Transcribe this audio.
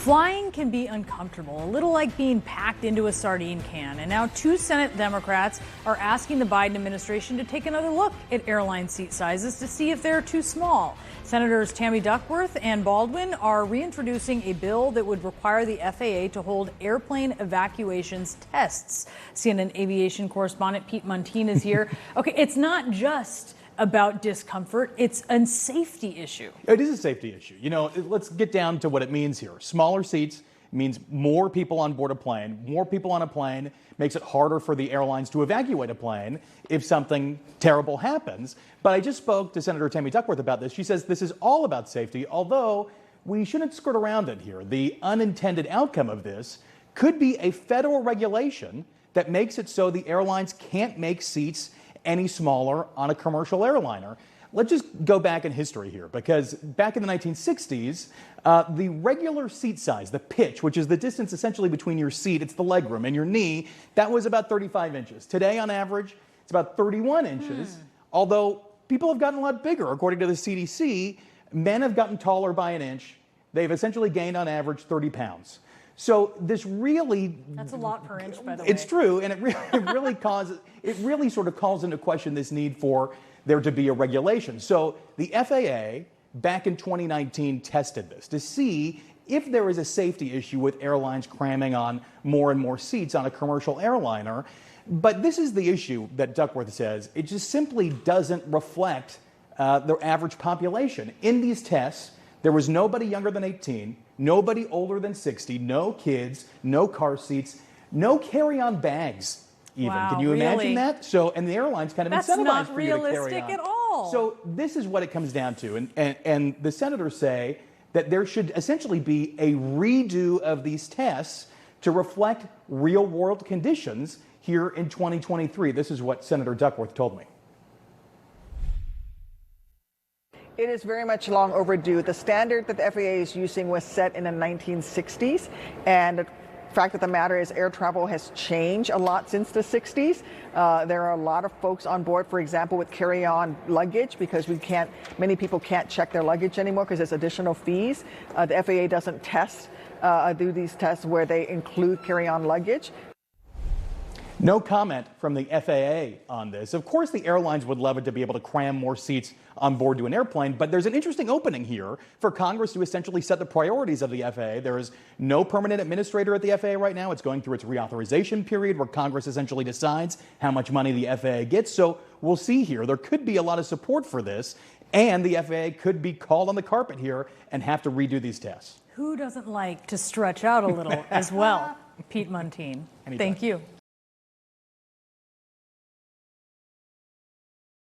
Flying can be uncomfortable, a little like being packed into a sardine can. And now 2 Senate Democrats are asking the Biden administration to take another look at airline seat sizes to see if they're too small. Senators Tammy Duckworth and Baldwin are reintroducing a bill that would require the FAA to hold airplane evacuations tests. CNN aviation correspondent Pete Muntean is here. Okay, it's not just about discomfort, it's a safety issue. It is a safety issue. You know, let's get down to what it means here. Smaller seats means more people on board a plane. More people on a plane makes it harder for the airlines to evacuate a plane if something terrible happens. But I just spoke to Senator Tammy Duckworth about this. She says this is all about safety, although we shouldn't skirt around it here. The unintended outcome of this could be a federal regulation that makes it so the airlines can't make seats any smaller on a commercial airliner. Let's just go back in history here, because back in the 1960s, the regular seat size, the pitch, which is the distance essentially between your seat, it's the legroom, and your knee, that was about 35 inches. Today, on average, it's about 31 inches, although people have gotten a lot bigger. According to the CDC, men have gotten taller by an inch. They've essentially gained, on average, 30 pounds. So this really... That's a lot per inch, by the way. It's true, and it really sort of calls into question this need for there to be a regulation. So the FAA, back in 2019, tested this to see if there is a safety issue with airlines cramming on more and more seats on a commercial airliner. But this is the issue that Duckworth says. It just simply doesn't reflect the average population. In these tests, there was nobody younger than 18, nobody older than 60, no kids, no car seats, no carry-on bags even. Wow, can you imagine that? So, and the airlines kind of That's incentivize not for you to carry on. realistic at all. So this is what it comes down to. And the senators say that there should essentially be a redo of these tests to reflect real-world conditions here in 2023. This is what Senator Duckworth told me. It is very much long overdue. The standard that the FAA is using was set in the 1960s, and the fact of the matter is air travel has changed a lot since the 60s. There are a lot of folks on board, for example, with carry-on luggage, because many people can't check their luggage anymore because there's additional fees. The FAA doesn't do these tests where they include carry-on luggage. No comment from the FAA on this. Of course, the airlines would love it to be able to cram more seats on board to an airplane, but there's an interesting opening here for Congress to essentially set the priorities of the FAA. There is no permanent administrator at the FAA right now. It's going through its reauthorization period where Congress essentially decides how much money the FAA gets. So we'll see here. There could be a lot of support for this, and the FAA could be called on the carpet here and have to redo these tests. Who doesn't like to stretch out a little as well? Pete Muntean. Anytime. Thank you.